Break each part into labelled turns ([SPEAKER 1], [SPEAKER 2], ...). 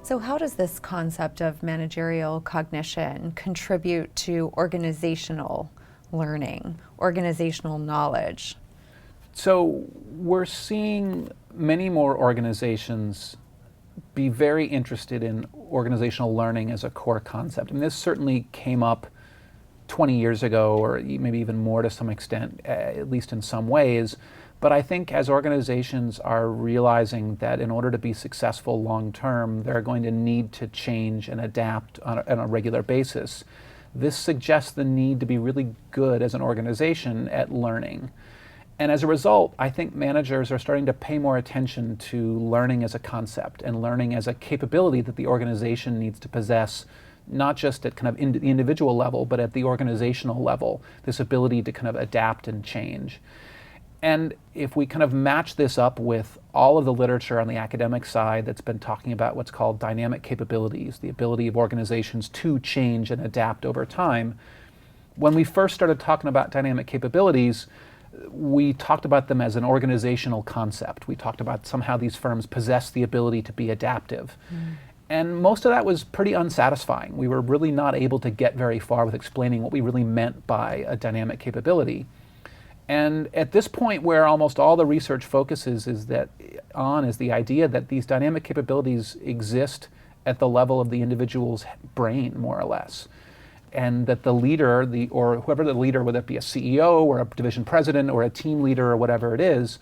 [SPEAKER 1] So how does this concept of managerial cognition contribute to organizational learning, organizational knowledge?
[SPEAKER 2] So we're seeing many more organizations be very interested in organizational learning as a core concept. And this certainly came up 20 years ago, or maybe even more to some extent, at least in some ways. But I think as organizations are realizing that in order to be successful long term, they're going to need to change and adapt on a regular basis. This suggests the need to be really good as an organization at learning. And as a result, I think managers are starting to pay more attention to learning as a concept and learning as a capability that the organization needs to possess, not just at kind of the individual level, but at the organizational level, this ability to kind of adapt and change. And if we kind of match this up with all of the literature on the academic side that's been talking about what's called dynamic capabilities, the ability of organizations to change and adapt over time, when we first started talking about dynamic capabilities, we talked about them as an organizational concept. We talked about somehow these firms possess the ability to be adaptive. And most of that was pretty unsatisfying. We were really not able to get very far with explaining what we really meant by a dynamic capability. And at this point, where almost all the research focuses is the idea that these dynamic capabilities exist at the level of the individual's brain, more or less. And that the leader, or whoever the leader, whether it be a CEO or a division president or a team leader or whatever it is,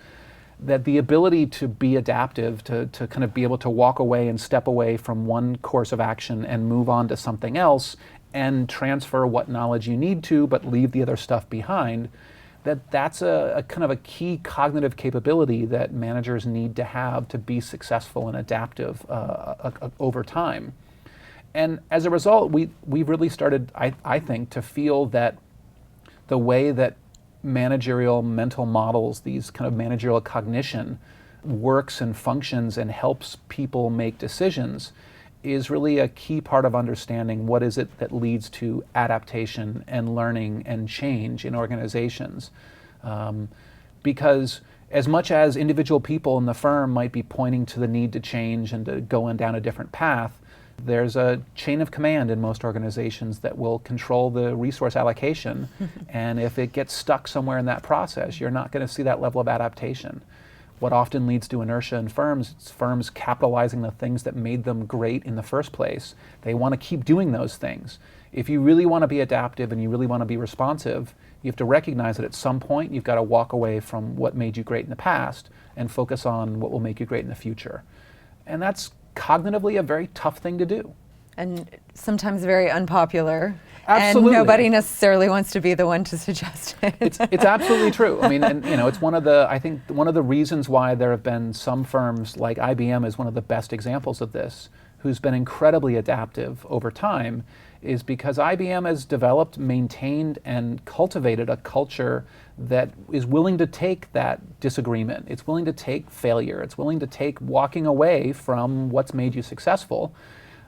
[SPEAKER 2] that the ability to be adaptive, to kind of be able to walk away and step away from one course of action and move on to something else and transfer what knowledge you need to, but leave the other stuff behind, that's a kind of a key cognitive capability that managers need to have to be successful and adaptive over time. And as a result, we've really started, I think, to feel that the way that managerial mental models, these kind of managerial cognition, works and functions and helps people make decisions is really a key part of understanding what is it that leads to adaptation and learning and change in organizations. Because as much as individual people in the firm might be pointing to the need to change and to go down a different path, there's a chain of command in most organizations that will control the resource allocation. And if it gets stuck somewhere in that process, you're not going to see that level of adaptation. What often leads to inertia in firms, it's firms capitalizing the things that made them great in the first place. They want to keep doing those things. If you really want to be adaptive and you really want to be responsive, you have to recognize that at some point you've got to walk away from what made you great in the past and focus on what will make you great in the future. And that's cognitively a very tough thing to do.
[SPEAKER 1] And sometimes very unpopular.
[SPEAKER 2] Absolutely.
[SPEAKER 1] And nobody necessarily wants to be the one to suggest it.
[SPEAKER 2] It's absolutely true. I mean, and it's I think one of the reasons why there have been some firms like IBM is one of the best examples of this, who's been incredibly adaptive over time, is because IBM has developed, maintained, and cultivated a culture that is willing to take that disagreement. It's willing to take failure. It's willing to take walking away from what's made you successful.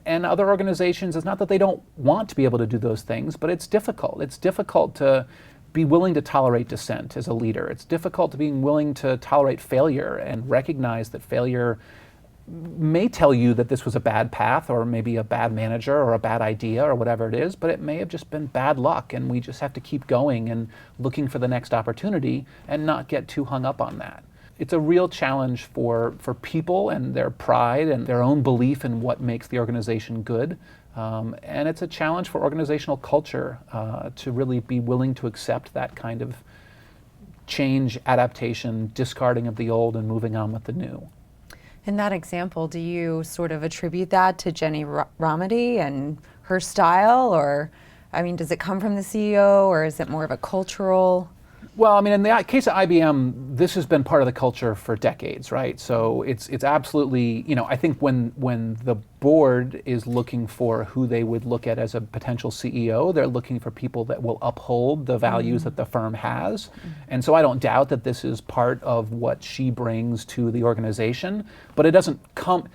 [SPEAKER 2] And other organizations, it's not that they don't want to be able to do those things, but it's difficult. It's difficult to be willing to tolerate dissent as a leader. It's difficult to be willing to tolerate failure and recognize that failure may tell you that this was a bad path or maybe a bad manager or a bad idea or whatever it is, but it may have just been bad luck, and we just have to keep going and looking for the next opportunity and not get too hung up on that. It's a real challenge for people and their pride and their own belief in what makes the organization good. And it's a challenge for organizational culture to really be willing to accept that kind of change, adaptation, discarding of the old and moving on with the new.
[SPEAKER 1] In that example, do you sort of attribute that to Jenny Romedy and her style? Or, I mean, does it come from the CEO, or is it more of a cultural?
[SPEAKER 2] Well, I mean, in the case of IBM, this has been part of the culture for decades, right? So it's absolutely, I think when the board is looking for who they would look at as a potential CEO, they're looking for people that will uphold the values that the firm has. And so I don't doubt that this is part of what she brings to the organization, but it doesn't come,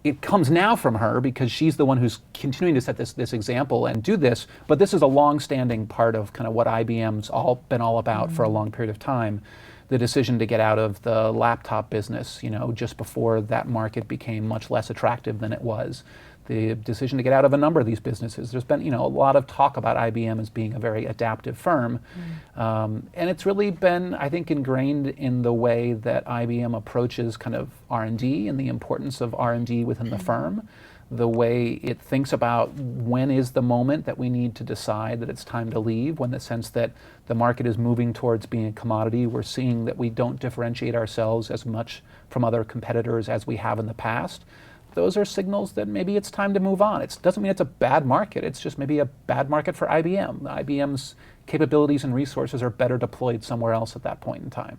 [SPEAKER 2] it comes now from her because she's the one who's continuing to set this example and do this, but this is a long-standing part of kind of what IBM's been all about for a long period of time. the decision to get out of the laptop business, just before that market became much less attractive than it was. The decision to get out of a number of these businesses. There's been, a lot of talk about IBM as being a very adaptive firm. And it's really been, I think, ingrained in the way that IBM approaches kind of R&D and the importance of R&D within the firm, the way it thinks about when is the moment that we need to decide that it's time to leave, when the sense that the market is moving towards being a commodity. We're seeing that we don't differentiate ourselves as much from other competitors as we have in the past. Those are signals that maybe it's time to move on. It doesn't mean it's a bad market. It's just maybe a bad market for IBM. IBM's capabilities and resources are better deployed somewhere else at that point in time.